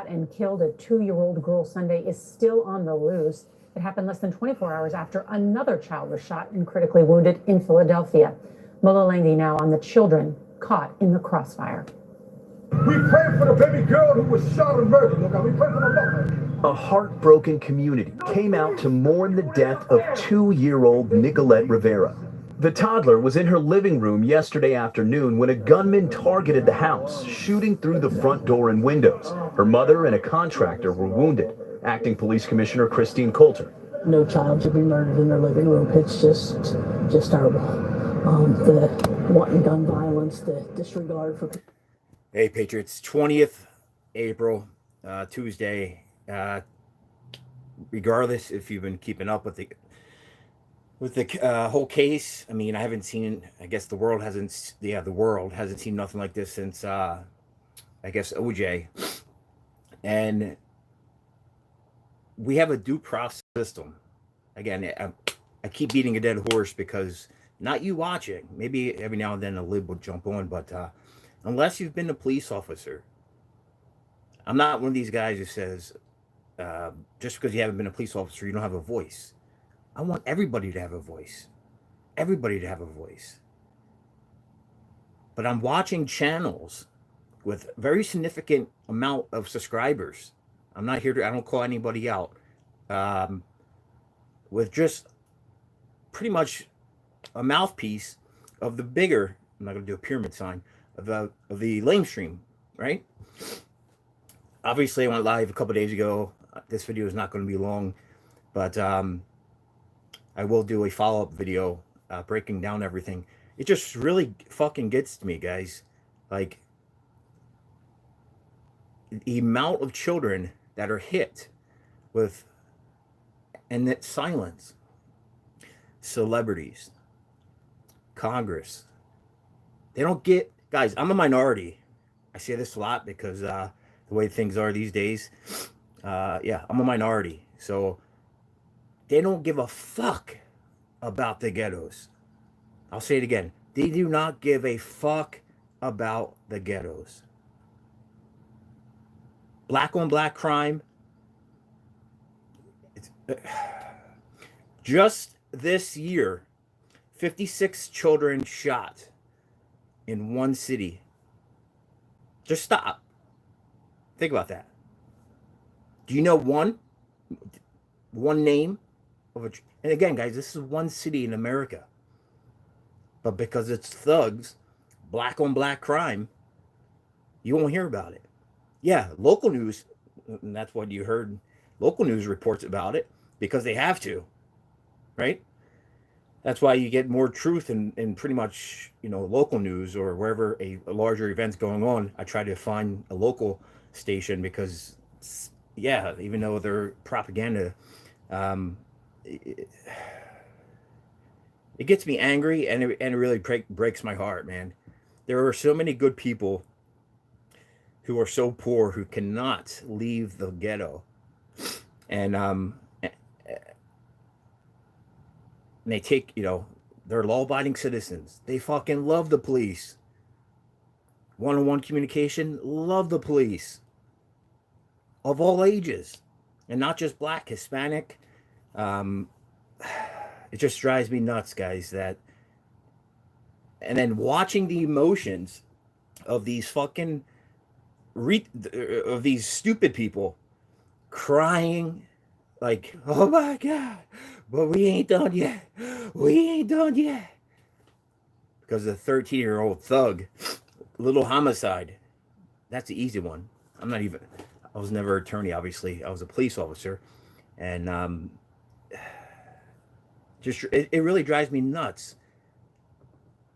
shot and killed a 2-year-old girl Sunday is still on the loose. It happened less than 24 hours after another child was shot and critically wounded in Philadelphia. Mola Langhi now on the children caught in the crossfire. We pray for the baby girl who was shot and murdered. Look, we pray for the mother. A heartbroken community came out to mourn the death of 2-year-old Nicolette Rivera. The toddler was in her living room yesterday afternoon when a gunman targeted the house, shooting through the front door and windows. Her mother and a contractor were wounded. Acting Police Commissioner Christine Coulter. No child should be murdered in their living room. It's just terrible. The wanton gun violence, the disregard for... Hey, Patriots, 20th April, Tuesday. Regardless if you've been keeping up with the whole case, I mean, I haven't seen, I guess the world hasn't seen nothing like this since, I guess, OJ. And we have a due process system. Again, I keep beating a dead horse because not you watching. Maybe every now and then a lib will jump on, but unless you've been a police officer, I'm not one of these guys who says, just because you haven't been a police officer, you don't have a voice. I want everybody to have a voice. Everybody to have a voice. But I'm watching channels with very significant amount of subscribers. I'm not here to, I don't call anybody out. With just pretty much a mouthpiece of the bigger, I'm not going to do a pyramid sign, of the lamestream, right? Obviously, I went live a couple days ago. This video is not going to be long, but I will do a follow-up video breaking down everything. It just really fucking gets to me, guys. Like, the amount of children that are hit with, and that silence, celebrities, Congress, they don't get, guys, I'm a minority. I say this a lot because the way things are these days, yeah, I'm a minority. So they don't give a fuck about the ghettos. I'll say it again. They do not give a fuck about the ghettos. Black on black crime. Just this year, 56 children shot in one city. Just stop. Think about that. Do you know one name of a? And again, guys, this is one city in America. But because it's thugs, black on black crime, you won't hear about it. Yeah, local news, and that's what you heard. Local news reports about it because they have to, right? That's why you get more truth in pretty much, you know, local news or wherever a larger event's going on. I try to find a local station because, yeah, even though they're propaganda, it gets me angry and it really breaks my heart, man. There are so many good people who are so poor who cannot leave the ghetto, and they take, you know, they're law-abiding citizens. They fucking love the police. One-on-one communication, love the police. Of all ages. And not just black, Hispanic. It just drives me nuts, guys, that... And then watching the emotions of these fucking... of these stupid people crying like, oh my God, but we ain't done yet. We ain't done yet. Because the 13-year-old thug, little homicide, that's the easy one. I was never an attorney, obviously. I was a police officer. And it really drives me nuts.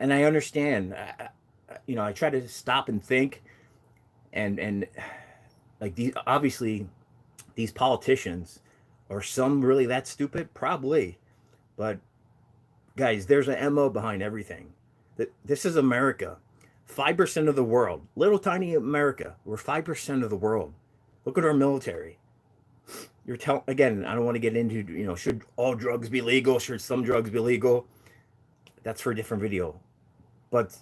And I understand, I try to stop and think. And like obviously these politicians, are some really that stupid? Probably. But guys, there's an MO behind everything. This is America. 5% of the world. Little tiny America. We're 5% of the world. Look at our military. Again, I don't want to get into, should all drugs be legal? Should some drugs be legal? That's for a different video. But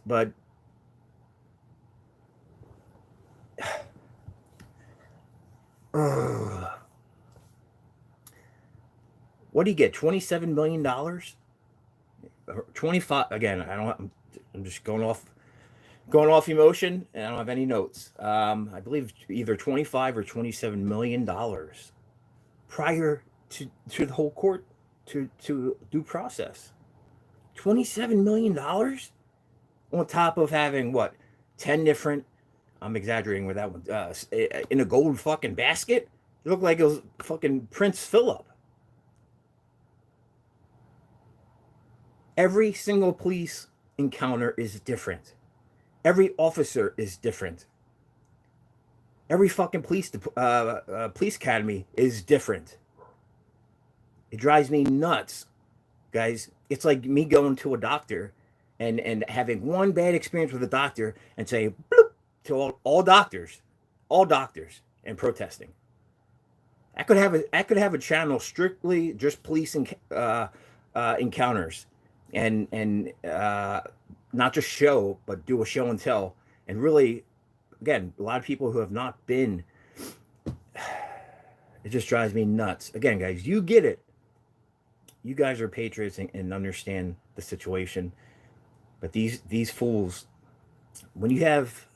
What do you get? $27 million? 25 again. I'm just going off emotion, and I don't have any notes. I believe either 25 or $27 million prior to the whole court to due process. $27 million on top of having what 10 different. I'm exaggerating with that one. In a gold fucking basket. It looked like it was fucking Prince Philip. Every single police encounter is different. Every officer is different. Every fucking police academy is different. It drives me nuts, guys. It's like me going to a doctor and having one bad experience with a doctor and saying bloop to all doctors, and protesting. I could have a channel strictly just police encounters. And not just show, but do a show and tell. And really, again, a lot of people who have not been, it just drives me nuts. Again, guys, you get it. You guys are patriots and understand the situation. But these fools, when you have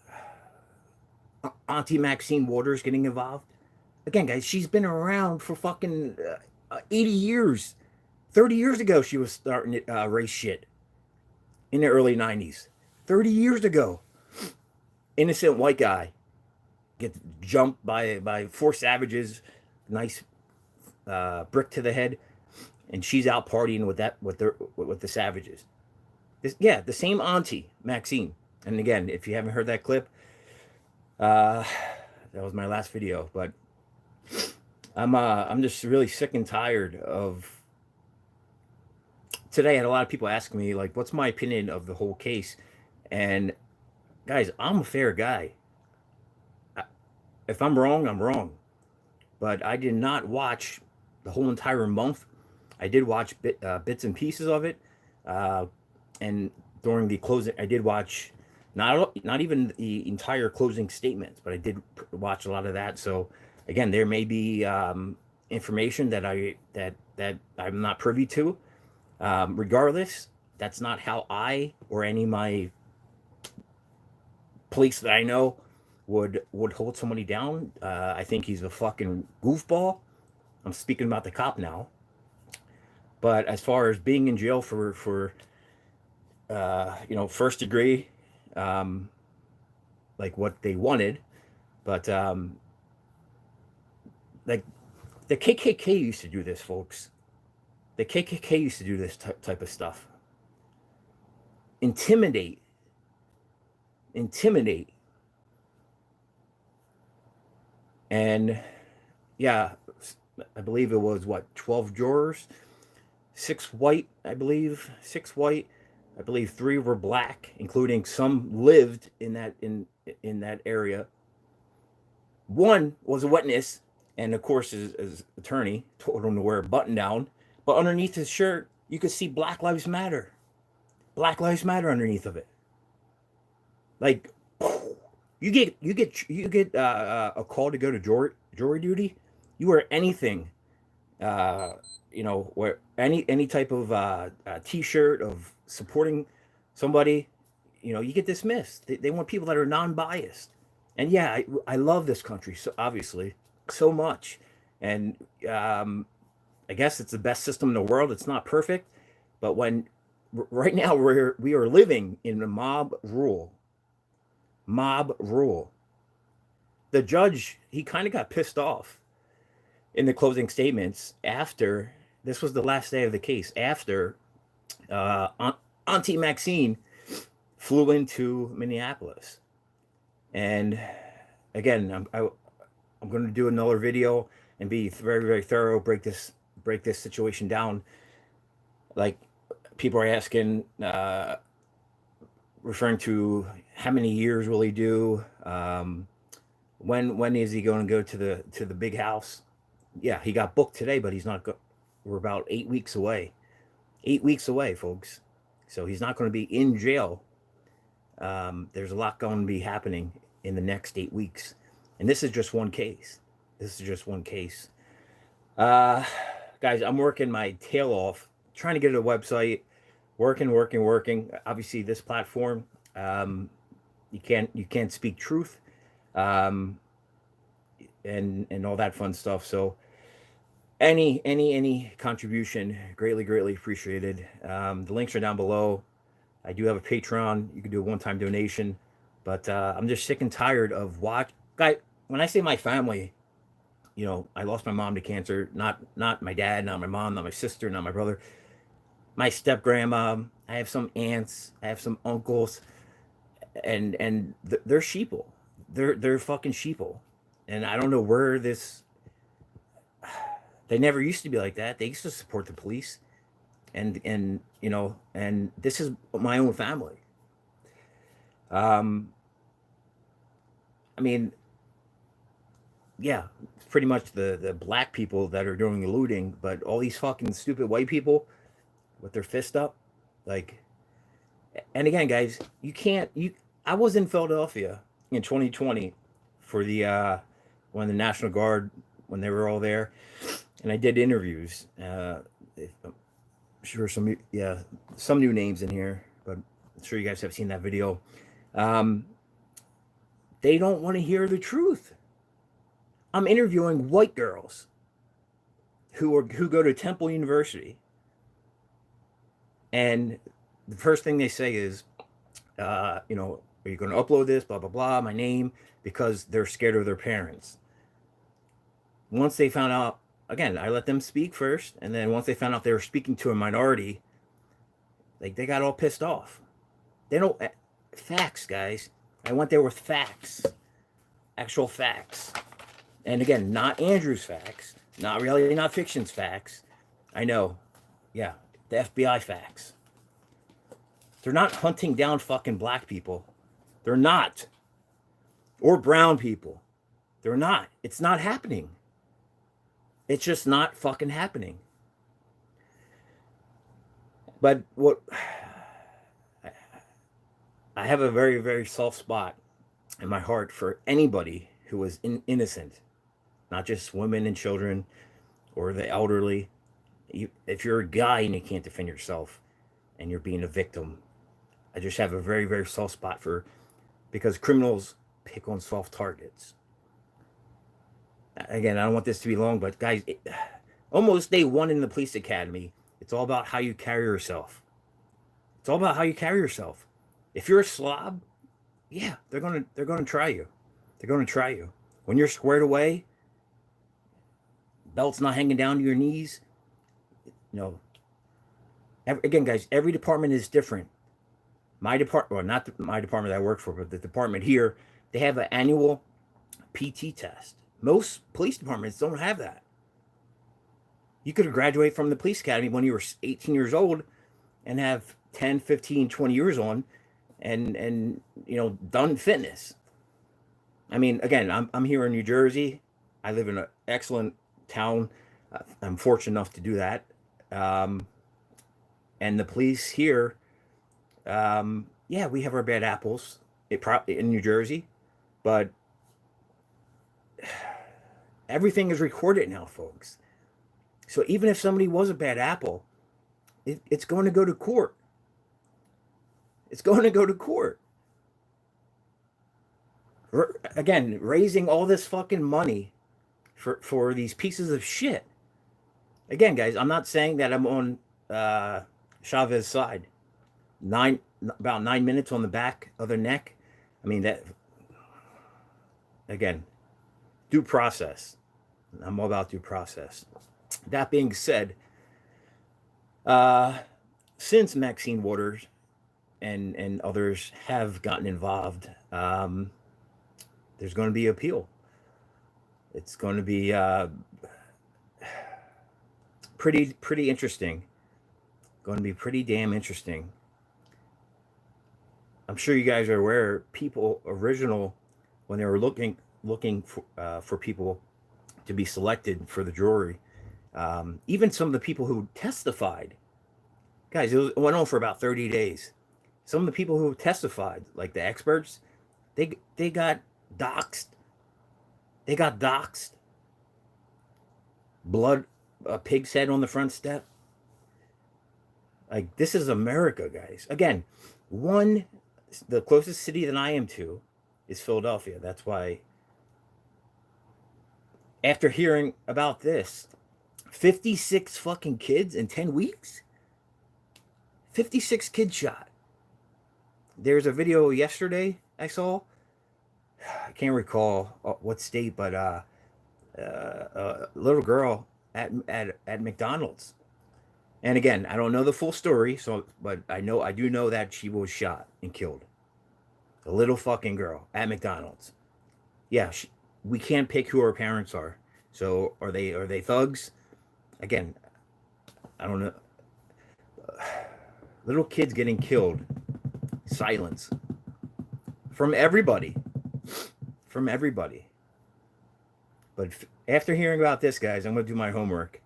Auntie Maxine Waters getting involved, again, guys, she's been around for fucking 80 years. 30 years ago, she was starting race shit in the early 90s. 30 years ago. Innocent white guy gets jumped by 4 savages, nice brick to the head, and she's out partying with the savages. The same Auntie, Maxine. And again, if you haven't heard that clip, that was my last video. But I'm just really sick and tired of. Today, I had a lot of people ask me, like, what's my opinion of the whole case? And, guys, I'm a fair guy. If I'm wrong, I'm wrong. But I did not watch the whole entire month. I did watch bits and pieces of it. And during the closing, I did watch, not even the entire closing statements, but I did watch a lot of that. So, again, there may be information that I'm not privy to. Regardless, that's not how I or any of my police that I know would hold somebody down. I think he's a fucking goofball. I'm speaking about the cop now. But as far as being in jail for first degree, like what they wanted, but like the KKK used to do this, folks. The KKK used to do this type of stuff. Intimidate. And yeah, I believe it was 12 jurors, 6 white, I believe 6 white. I believe 3 were black, including some lived in that area. 1 was a witness, and of course his attorney told him to wear a button down. But underneath his shirt, you could see Black Lives Matter. Black Lives Matter underneath of it. like you get a call to go to jury duty, you wear anything, where any type of t-shirt of supporting somebody, you get dismissed. They want people that are non-biased. And yeah, I love this country, so obviously, so much. And I guess it's the best system in the world. It's not perfect, but right now we are living in a mob rule. The judge, he kind of got pissed off in the closing statements after, this was the last day of the case, after Auntie Maxine flew into Minneapolis. And again, I'm going to do another video and be very, very thorough, break this situation down. Like, people are asking, referring to how many years will he do? When is he going to go to the big house? Yeah, he got booked today, but he's not. We're about 8 weeks away. 8 weeks away, folks. So he's not going to be in jail. There's a lot going to be happening in the next 8 weeks, and this is just one case. This is just one case. Guys, I'm working my tail off trying to get a website, working. Obviously, this platform, you can't speak truth, and all that fun stuff. So, any contribution, greatly appreciated. The links are down below. I do have a Patreon. You can do a one-time donation, but I'm just sick and tired of guys. When I say my family, you know, I lost my mom to cancer. Not my dad, not my mom, not my sister, not my brother. My step grandma. I have some aunts. I have some uncles, and they're sheeple. They're fucking sheeple, and I don't know where this. They never used to be like that. They used to support the police, and you know, and this is my own family. I mean, yeah, pretty much the black people that are doing the looting, but all these fucking stupid white people with their fist up, like. And again, guys, I was in Philadelphia in 2020 for the when the National Guard, when they were all there, and I did interviews. I'm sure some new names in here, but I'm sure you guys have seen that video. They don't want to hear the truth. I'm interviewing white girls who go to Temple University, and the first thing they say is, you know, are you going to upload this? Blah blah blah. My name, because they're scared of their parents. Once they found out, again, I let them speak first, and then once they found out they were speaking to a minority, like they got all pissed off. They don't facts, guys. I went there with facts, actual facts. And again, not Andrew's facts, not reality, not fiction's facts. I know, yeah, the FBI facts. They're not hunting down fucking black people. They're not. Or brown people. They're not. It's not happening. It's just not fucking happening. But what I have a very soft spot in my heart for anybody who is innocent. Not just women and children or the elderly. If you're a guy and you can't defend yourself and you're being a victim, I just have a very soft spot because criminals pick on soft targets. Again, I don't want this to be long, but guys, almost day one in the police academy, it's all about how you carry yourself. It's all about how you carry yourself. If you're a slob, yeah, they're gonna try you. They're gonna try you. When you're squared away, belt's not hanging down to your knees. You know. Again, guys, every department is different. My department, well, not my department that I work for, but the department here, they have an annual PT test. Most police departments don't have that. You could have graduated from the police academy when you were 18 years old and have 10, 15, 20 years on and you know, done fitness. I mean, again, I'm here in New Jersey. I live in an excellent town. I'm fortunate enough to do that. And the police here, yeah, we have our bad apples in New Jersey, but everything is recorded now, folks. So even if somebody was a bad apple, it's going to go to court. It's going to go to court. Again, raising all this fucking money for these pieces of shit. Again, guys, I'm not saying that I'm on Chauvin's side. About 9 minutes on the back of their neck. I mean, that, again, due process. I'm all about due process. That being said, since Maxine Waters and others have gotten involved, there's going to be appeal. It's going to be pretty interesting. Going to be pretty damn interesting. I'm sure you guys are aware, people original, when they were looking for people to be selected for the jury, even some of the people who testified, guys, it went on for about 30 days. Some of the people who testified, like the experts, they got doxxed. They got doxxed blood, a pig's head on the front step. Like, this is America, guys. Again, the closest city that I am to is Philadelphia. That's why, after hearing about this, 56 fucking kids in 10 weeks? 56 kids shot. There's a video yesterday I saw. I can't recall what state, but a little girl at McDonald's. And again, I don't know the full story, but I do know that she was shot and killed. A little fucking girl at McDonald's. Yeah, we can't pick who our parents are. So are they thugs? Again, I don't know. Little kids getting killed. Silence. From everybody. From everybody. But after hearing about this, guys, I'm going to do my homework.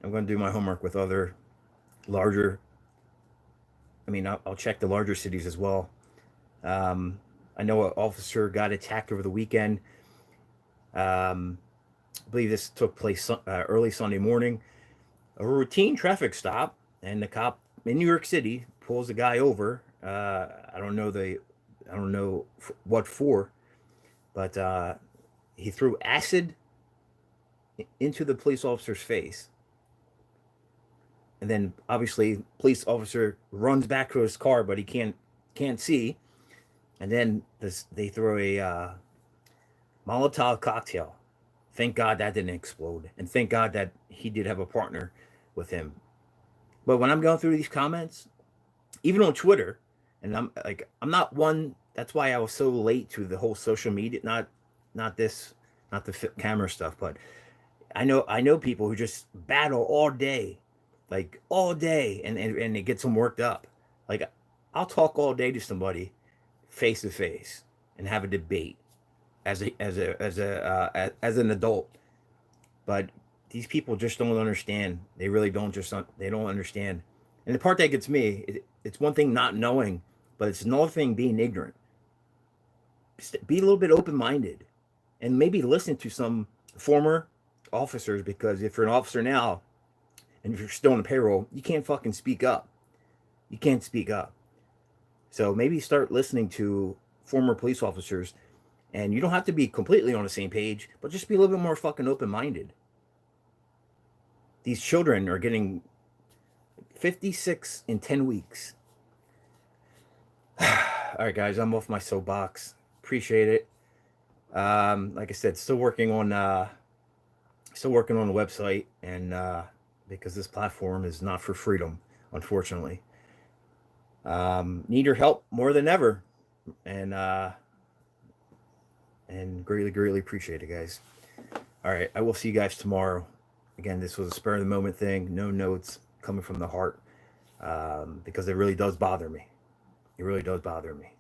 I'm going to do my homework with other larger. I'll check the larger cities as well. I know an officer got attacked over the weekend. I believe this took place early Sunday morning. A routine traffic stop, and the cop in New York City pulls the guy over. I don't know what for, but he threw acid into the police officer's face. And then obviously police officer runs back to his car, but he can't see. And then they throw a Molotov cocktail. Thank God that didn't explode. And thank God that he did have a partner with him. But when I'm going through these comments, even on Twitter, and I'm not one, that's why I was so late to the whole social media, not the camera stuff, but I know people who just battle all day, and it gets them worked up. Like, I'll talk all day to somebody face to face and have a debate as an adult, but these people just don't understand. They really don't. They don't understand. And the part that gets me, it's one thing not knowing, but it's another thing being ignorant. Be a little bit open-minded, and maybe listen to some former officers, because if you're an officer now and if you're still on the payroll, you can't fucking speak up. You can't speak up. So maybe start listening to former police officers, and you don't have to be completely on the same page, but just be a little bit more fucking open-minded. These children are getting 56 in 10 weeks. All right, guys, I'm off my soapbox. Appreciate it. Like I said, still working on the website, and because this platform is not for freedom, unfortunately. Need your help more than ever, and greatly appreciate it, guys. All right, I will see you guys tomorrow. Again, this was a spur of the moment thing, no notes, coming from the heart, because it really does bother me. It really does bother me.